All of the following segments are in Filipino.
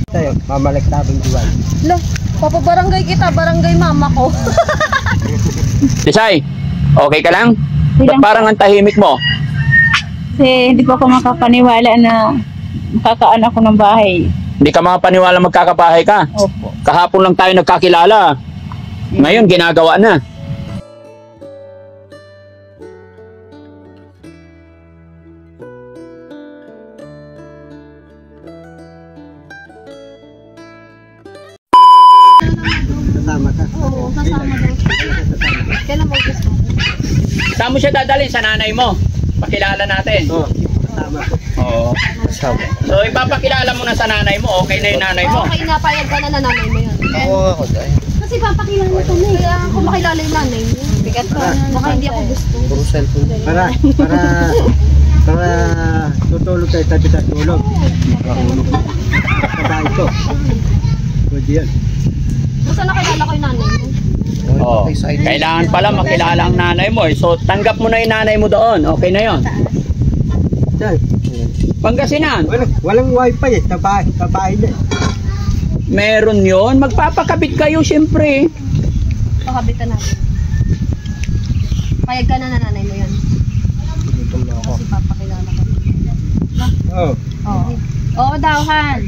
Tayo, mamalagtabang diwan. Lah, papabarangay kita, barangay mama ko. Tisay, okay ka lang? Ba't parang ang tahimik mo? Kasi hindi po ako makapaniwala na makakaan ako ng bahay. Hindi ka makapaniwala magkakabahay ka? Opo. Kahapon lang tayo nagkakilala. Ngayon, ginagawa na. Kasama ka. Oo, kasama daw. Kailan mo gusto? Saan mo siya dadalhin? Sa nanay mo. Pakilala natin. Oo, kasama ko. Oo. Kasama. So, ipapakilala mo na sa nanay mo. Okay na yung nanay mo. Okay na, payag ka na nanay mo yun. Oo, ako dahil. Kasi papakilala ka na eh. Kaya ako makilala yung nanay mo. Bigat pa. Baka hindi ako gusto. Puro cellphone. Para tutulog kayo tabi sa tulog. Kabahay ko. Pwede yan. Basta nakilala ko yung nanay mo. Oh, kailangan pala makilala ang nanay mo. So, tanggap mo na yung nanay mo doon. Okay na yon. Dahil. Pangasinan. Walang wifi eh. Kabahay na eh. Meron yon. Magpapakabit kayo, siyempre. Pakabitan natin. Payag ka na nanay mo yun. Kasi papakilala ko. Oo. Oo. Oo daw, Han.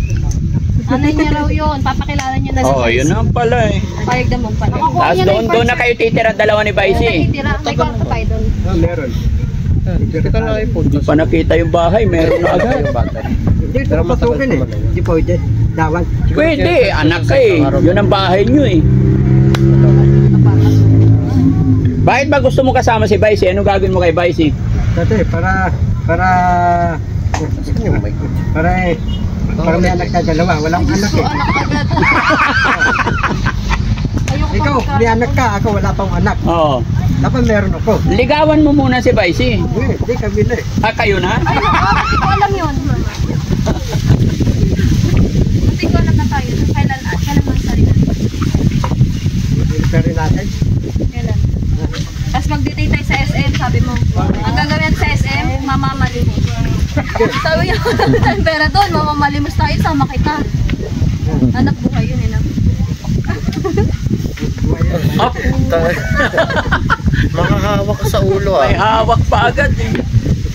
Nanay niya raw yun. Papakilala niya na Oh, yun ang pala eh. Payag na mong pala. Tapos doon na kayo titira dalawa ni Baisi. Nakitira. May kwarto tayo doon. Meron. Hindi pa nakita yung bahay, meron na agad. Hindi, pero pasukin eh. Hindi pwede. Dawan. Pwede, anak ka eh. Yun ang bahay nyo eh. Bakit ba gusto mo kasama si Baisi? Anong gagawin mo kay Baisi? Dati, para may anak na dalawa. Walang anak eh. Ikaw, may anak ka. Ako wala pang anak. Oo. Dapat meron ako. Ligawan mo muna si Baisi. Hindi, kami na eh. Ah, kayo na? Ay, hindi ko alam yun. Hindi ko alam na tayo. Kailan mo ang sarili? Pero natin. Kailan? Tapos mag-date tayo sa SM, sabi mo. Ang gagawin sa SM, mamamalimos. Sabi niya, walang pera doon, mamamalimos tayo, sama kita. Anak buhay yun, eh. Up. Makakahawak ka sa ulo May hawak pa agad eh.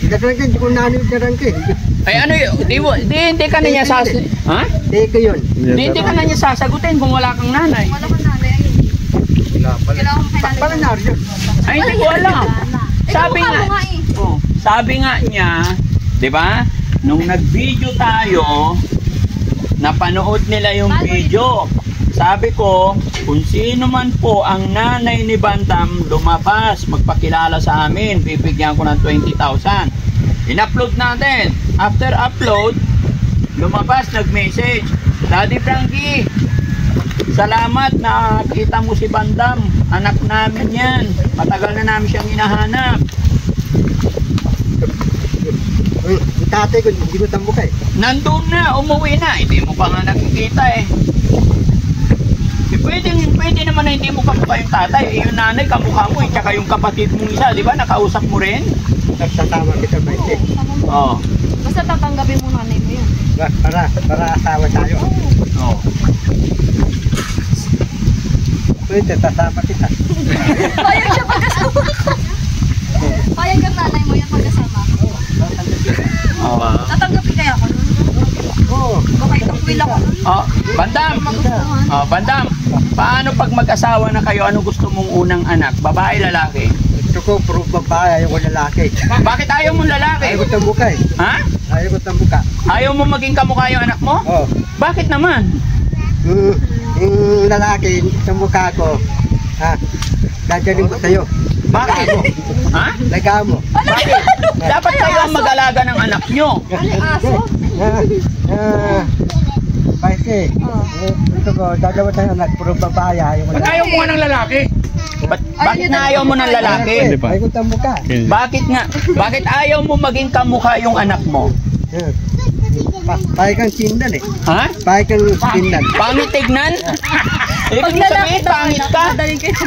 Hindi ko nanin yung karangke. Ay ano yun, hindi ka na niya ha? Hindi ko yun. Hindi ka na niya sasagutin kung wala kang nanay. Wala kang nanay, ayun. Kailangan mo kailangan. Paano naryo? Ay, hindi ko alam. Sabi nga, sabi nga niya, di ba? Nung nag-video tayo, napanood nila yung video. Sabi ko, kung sino man po ang nanay ni Bandam lumabas, magpakilala sa amin, bibigyan ko ng 20,000. In-upload natin. After upload, lumabas, nag-message. Daddy Frankie, salamat na kita mo si Bandam. Anak namin yan. Matagal na namin siyang hinahanap. Yung tatay ko, hindi ko tambuka eh. Nandun na, umuwi na. Hindi mo pa nga nakikita eh. Pwede naman na hindi mo kamukha yung tatay. Eh, yung nanay, kamukha mo eh. Tsaka yung kapatid mong isa, di ba? Nakausap mo rin? Nagsasama kita ba eh. Oo. Basta tatanggapin mo nanay mo yan. Para asawa tayo. Oo. Pwede, tasama kita. Payag siya pagkasama. Payag ang nanay mo yan pagkasama. Oo. Tatanggapin kaya ako nun. Oo. Baka itong will ako nun. Oh, Bandam. Oh, Bandam. Paano pag mag-asawa na kayo, ano gusto mong unang anak? Babae, lalaki? Gusto ko, puro babae, ayaw ko lalaki. Bakit ayaw mong lalaki? Ayaw ko tambuka eh. Ha? Ayaw ko tambuka. Ayaw mo maging kamukha yung anak mo? Oo. Bakit naman? Yung lalaki, tambuka ko, dadalhin ko sa'yo. Bakit? Ha? Laga mo. Bakit? Dapat kayo ang mag-alaga ng anak nyo. Ano yung aso? Kasi, gusto ko, dalawa tayong anak, puro babae, ayaw ko Ba't ayaw mo nga ng lalaki? Bakit na ayaw mo ng lalaki? Ayaw ko tambuka. Bakit nga? Bakit ayaw mo maging kamukha yung anak mo? Pahay kang sindan eh. Ha? Pahay kang sindan. Pangit tignan? Ibig mo sabihin, pangit ka? Madaling kayo sa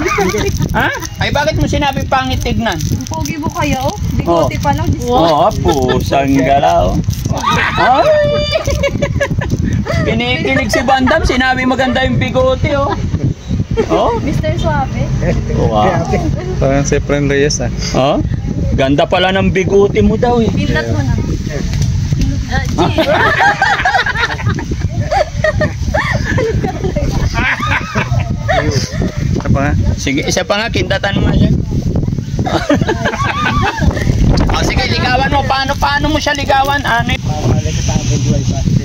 Ha? Ay, bakit mo sinabi pangit tignan? pogi mo kaya, oh. Bigote pa lang. Oo, pusang galaw. Ay! kinikilig si Bandam, sinabi maganda yung bigote, oh. Oh? Mr. Suave. Wow. Parang si Fren Reyes ah. Oh? Ganda pala ng bigote mo daw, eh. Pinlat mo na. Isa pa nga. Sige, isa pa nga, kindatan mo siya. Oh, sige, ligawan mo. Paano mo siya ligawan? Ano? Mamali ka sa buhay basti.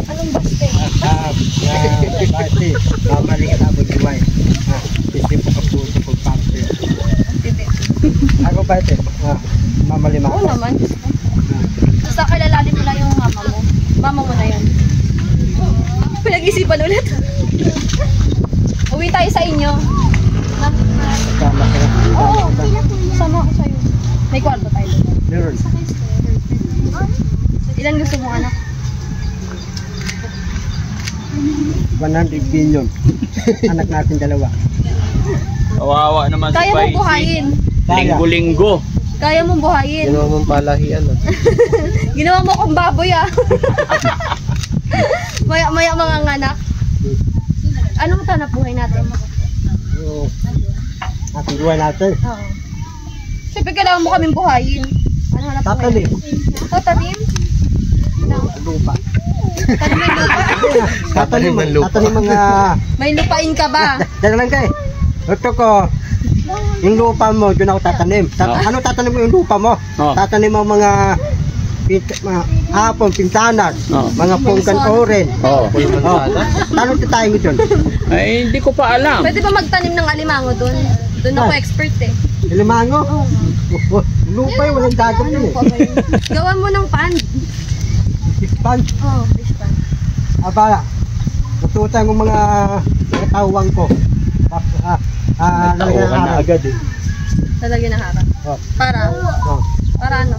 Anong baste? Basti. Mamali ka sa buhay. Hindi po ka puso pag parte. Ako ba ito? Mamali Oo maka. naman. Basta kilalanin mo lang yung mama mo. Mama mo na yan. Pinag-isipan ulit. Uwi tayo sa inyo. Sama ka na. Oo, sama ako sa'yo. May kwarto tayo. Meron. Ilan gusto mong anak? 100 billion. Anak natin dalawa. Kawawa naman si Kaya mo Paisi. buhayin. Linggo-linggo. Kaya mo buhayin. Ginawa mong palahian. Ginawa mo akong baboy ah. Maya mga anak. Anong tanap buhay natin? Ating buhay natin. Oo. Siyempre kailangan mo kaming buhayin. Ano hanap buhay? Tatanim. Tatanim? Lupa. Tatanim ng lupa? Tatanim mga... May lupain ka ba? Dala lang kayo. Ito ko. Yung lupa mo, doon ako tatanim. Ano tatanim mo yung lupa mo? Oh. Tatanim mo mga hapon, pintanas, mga pungkan oren. Oh. Tanong tayo dyan. Ay, hindi ko pa alam. Pwede ba magtanim ng alimango doon? Doon ako expert eh. Limango? Oo. Lupa yun, walang dagat yun eh. Gawan mo ng pan. Ispan. Oo, fish pan. Aba, natutan ko mga tawang ko. Tauhan na agad eh. Lalagyan ng harap. Oh. Para? Oh. Para ano?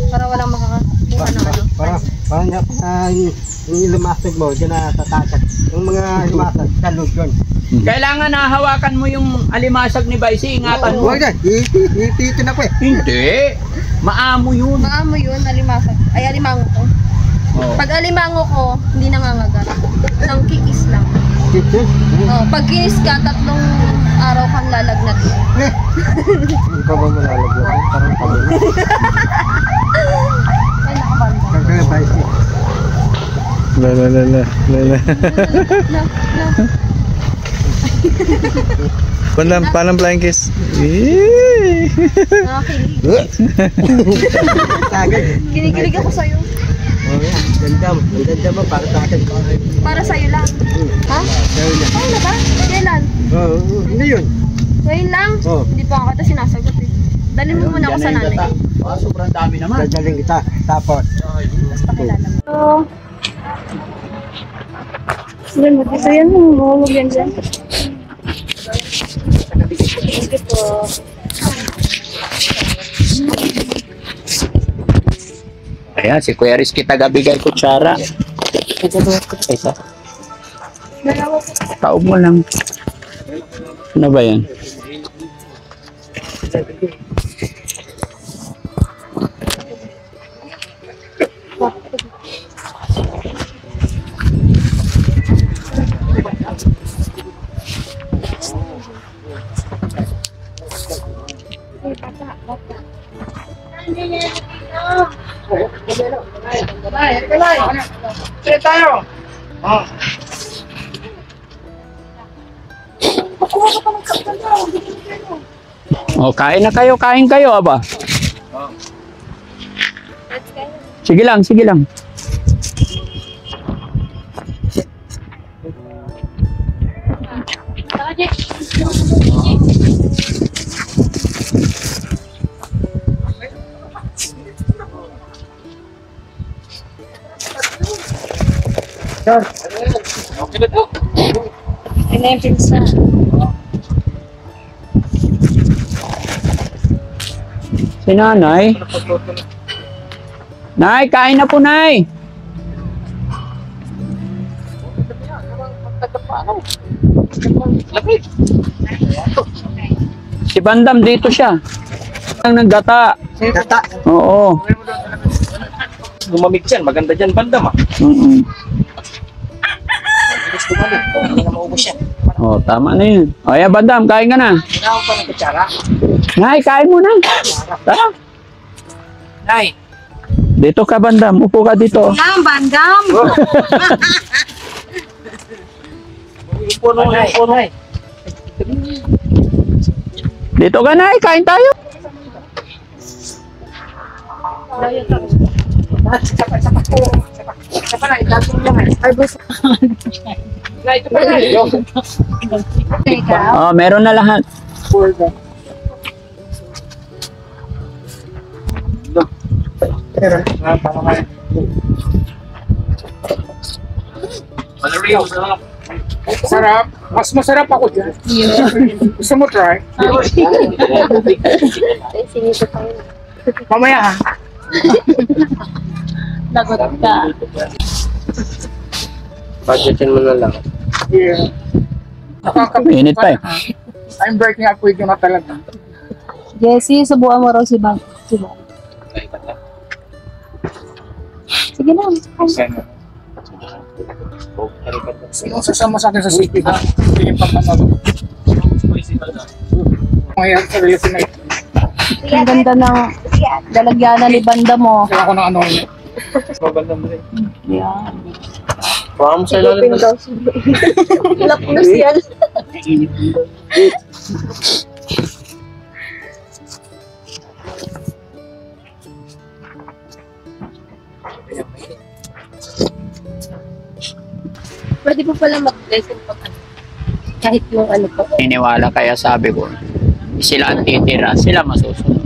Para walang makakakuha ng ano? Parang yung lumasag mo, dyan na tatatak. Yung mga lumasag, talog yun. Kailangan nahawakan mo yung alimasag ni Baisi, ingatan mo. Huwag na, ipitin ako eh. Hindi. Maamo yun. Maamo yun, alimasag. Ay, alimango ko. Oh. Pag alimango ko, hindi nangangagat. Nang kikis lang. Oh, pag kinis ka, 3 araw kang lalagnat. Hindi ka ba malalagyan? Parang kami. Ay, nakabanda. Kagaya ba isi? Lala. No. Paano flying kiss? Nakakilig. Tagay. Kinikilig ako sa'yo. Oh, yan. Ganda mo para sa akin. Para sa'yo lang. Ha? Gawin na. Ano ba? Kailan? Hindi yun. Ngayon lang? Oo. Hindi pa ako kita sinasagot eh. Dalhin mo muna ako sa nanay. Sobrang dami naman. Dadaling kita. Tapos. Tapos pakilala mo. So, yan, mag-isa yan. Mahulog yan dyan. Sige po. Ayan, si Kuya Rizky tagabigay kutsara. Isa. Taob mo lang. Ano ba yan? Oh, kain na kayo, kain kayo, aba. Sige lang, sige lang. Pinipinsa. Si nanay. Nay, kain na po, nay. Si Bandam dito siya. Ang naggata. Gata. Oo. Lumamig dyan, maganda dyan bandam ah. gusto mo din. Hindi na maubos yan. Oh, tama na yun. O, yeah, Bandam, kain ka na. Kailangan pa ng kutsara. Nay, kain mo na. Tara. Nay. Dito ka, Bandam. Upo ka dito. Bandam! Puno. Dito ka, Nay. Kain tayo. Sapat po. Sapat na, itatong lang eh. Ay, bus. Na, ito pa na. Oh, meron na lahat. Sarap. Mas masarap ako dyan. Gusto mo try? Mamaya ha. Lagot ka. Budgetin mo na lang. Yeah. Init pa eh. I'm breaking up with you na talaga. Jessie, subukan mo raw si Bang. Sige na. Sino sasama sa akin sa city ha? Hindi pa ano. Ngayon sa relasyon na ito. Ang ganda ng lalagyanan ni banda mo. Kaya ako ng ano niya. Yan. Pam sa ilalim na. Lapnos yan. Pwede po pala mag-blessing pag ano. Kahit yung ano po. Iniwala kaya sabi ko, sila ang titira, sila masusunod.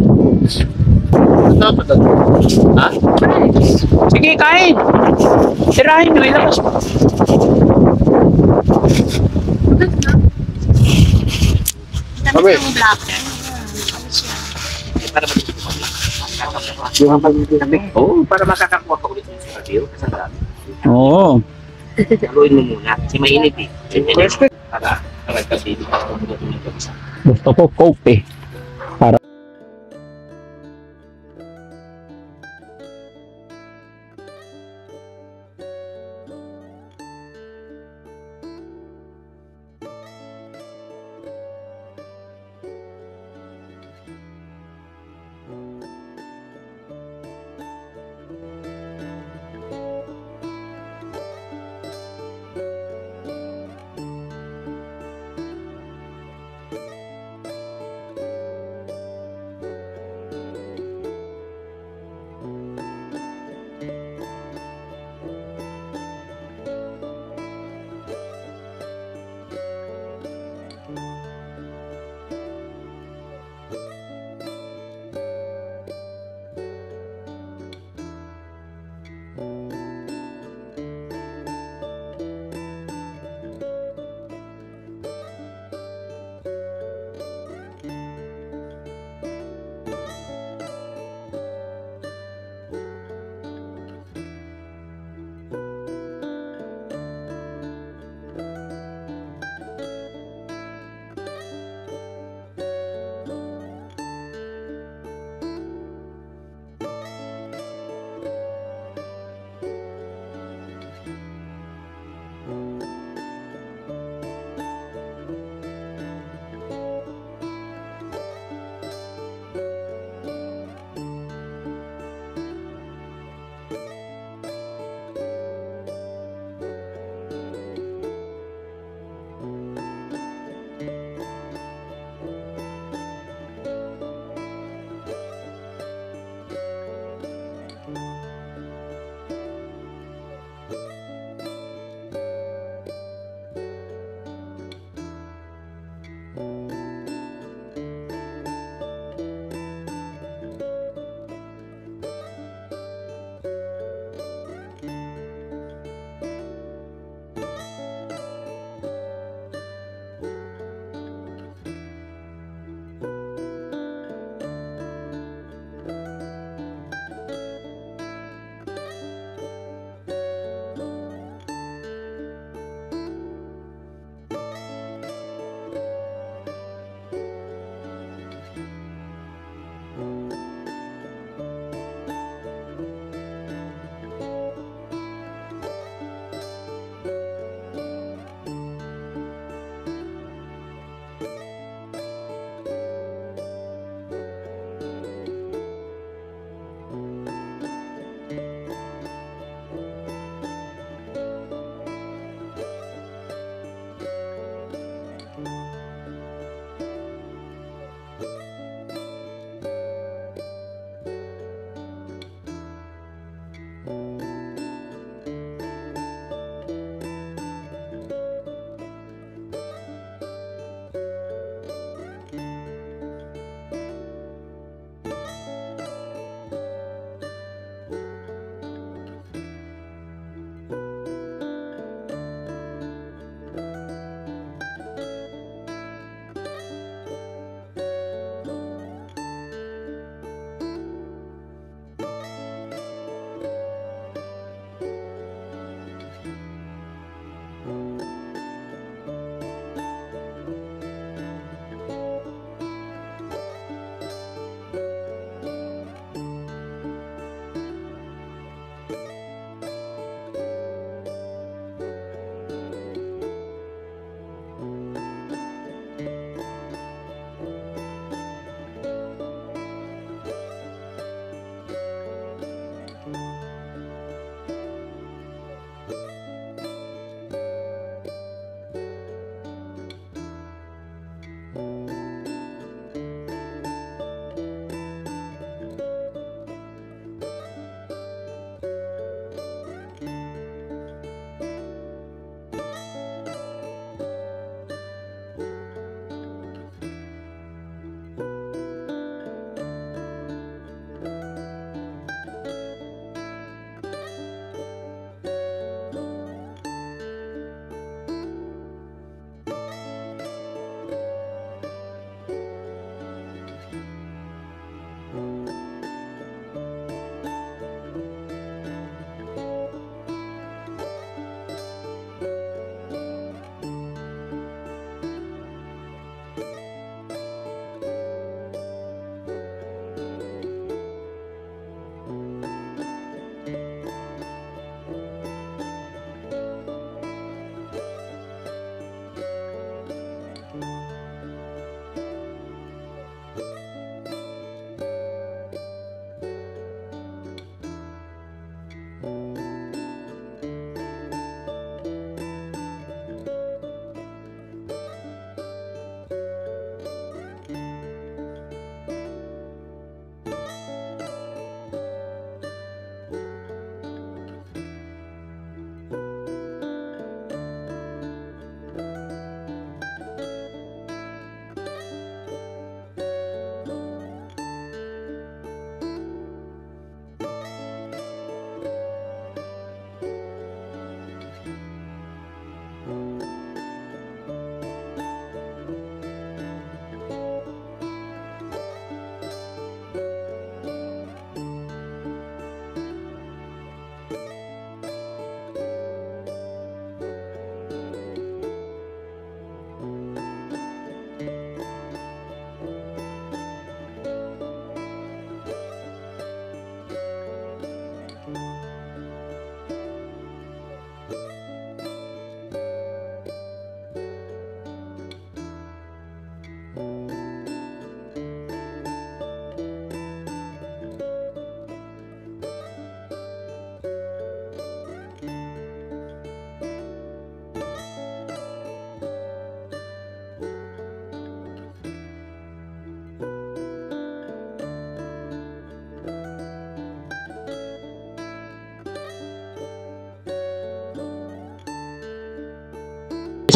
Ha? Sige, kain! Tirahin nyo, ilabas mo. Sabi. Oo. Para makakakuha ka ulit sa radio, kasalanan. Oo. Haluin mo muna, kasi mainit eh. Para kasi Gusto ko coke eh. Para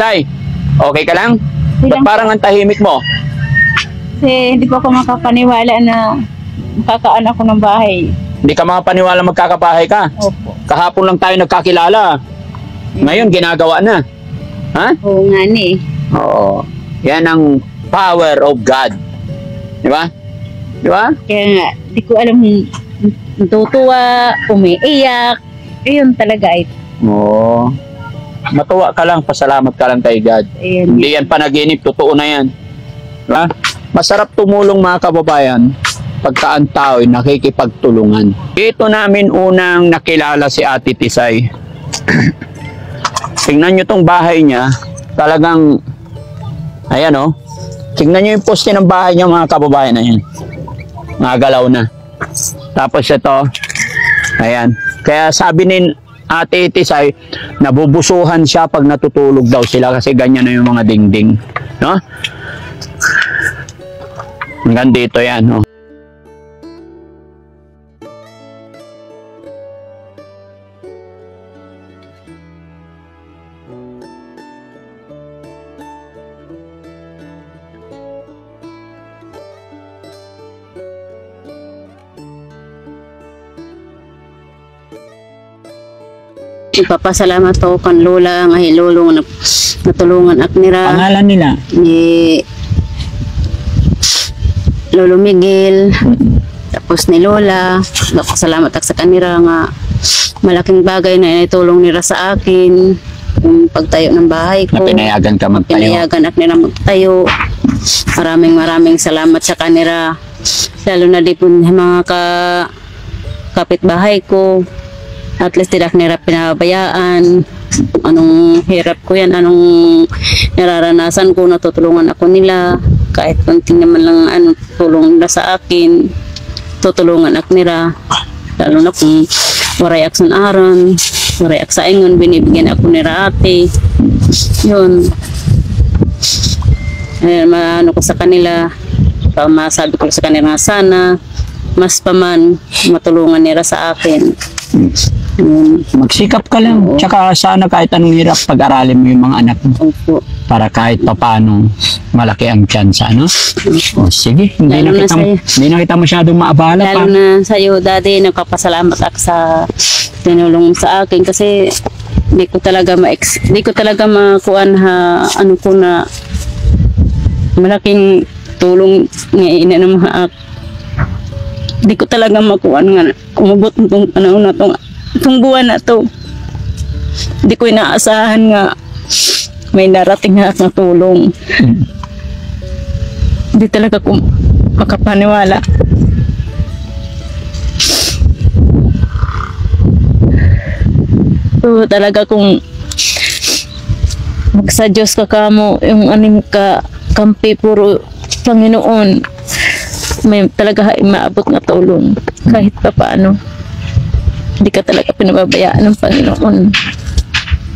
Tisay, okay ka lang? Ba't parang ang tahimik mo? Kasi hindi po ako makapaniwala na makakaan ako ng bahay. Hindi ka makapaniwala magkakabahay ka. Opo. Kahapon lang tayo nagkakilala. Ngayon, ginagawa na. Ha? Oo nga ni. Oo. Yan ang power of God. Di ba? Di ba? Kaya nga, di ko alam natutuwa, umiiyak. Ayun talaga ay. Oo. Matuwa ka lang, pasalamat ka lang kay God. Ayun. Hindi yan panaginip, totoo na yan. Diba? Masarap tumulong mga kababayan pagka ang tao ay nakikipagtulungan. Dito namin unang nakilala si Ate Tisay. Tingnan nyo tong bahay niya. Talagang, ayan o. Tingnan nyo yung poste ng bahay niya mga kababayan na yan. Mga galaw na. Tapos ito, ayan. Kaya sabi ni Ate Tisay, nabubusuhan siya pag natutulog daw sila kasi ganyan na yung mga dingding. No? Hanggang dito yan. No? Ipapasalamat ako kan Lola nga hilulong na natulungan ak nira Pangalan nila? ni Lolo Miguel tapos ni Lola. Salamat ak sa kanira nga malaking bagay na itulong nila sa akin yung pagtayo ng bahay ko. Na pinayagan ka magtayo? Pinayagan ak nila magtayo. Maraming salamat sa kanira, lalo na di po mga kapitbahay ko. At least tidak nila pinabayaan. Anong hirap ko yan, anong nararanasan ko, natutulungan ako nila. Kahit konting naman lang tulong nila sa akin, tutulungan ako nila. Lalo na kung waray ak san aron, waray ak sa ingon, binibigyan ako nila ate. Yun. Maano ko sa kanila, masabi ko sa kanila sana, mas paman matulungan nila sa akin. Magsikap ka lang. Tsaka sana kahit anong hirap pag-aralin mo yung mga anak mo. Opo. Para kahit paano malaki ang tsansa, no? O, sige, hindi na kita masyadong maabala pa. Lalo na sa iyo, Daddy, nagpapasalamat ako sa tinulong sa akin kasi hindi ko talaga makuan ano ko na malaking tulong nga ina ng mga hindi ko talaga makuan nga umabot itong panahon na itong buwan na to. Hindi ko inaasahan nga may narating na tulong. Hindi talaga ko makapaniwala. So talaga kung magsa Diyos ka kamo yung anim ka kampi puro Panginoon, may talaga maabot na tulong kahit pa paano. Hindi ka talaga pinababayaan ng Panginoon.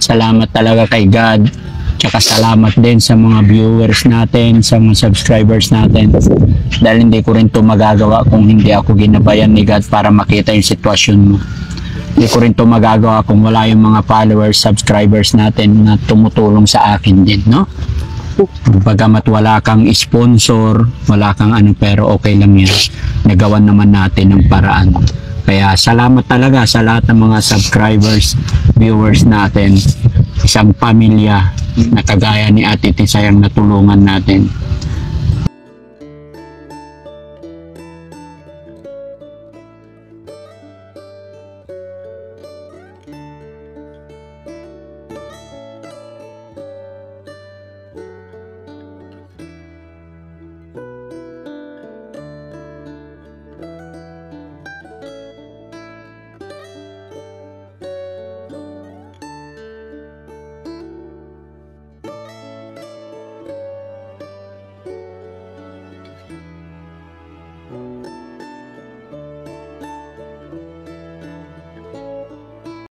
Salamat talaga kay God. Tsaka salamat din sa mga viewers natin, sa mga subscribers natin. Dahil hindi ko rin ito magagawa kung hindi ako ginabayan ni God para makita yung sitwasyon mo. Hindi ko rin ito magagawa kung wala yung mga followers, subscribers natin na tumutulong sa akin din, no? Bagamat wala kang sponsor, wala kang pero okay lang yan. Nagawan naman natin ng paraan. Kaya salamat talaga sa lahat ng mga subscribers, viewers natin. Isang pamilya na kagaya ni Ate Tisay ang natulungan natin.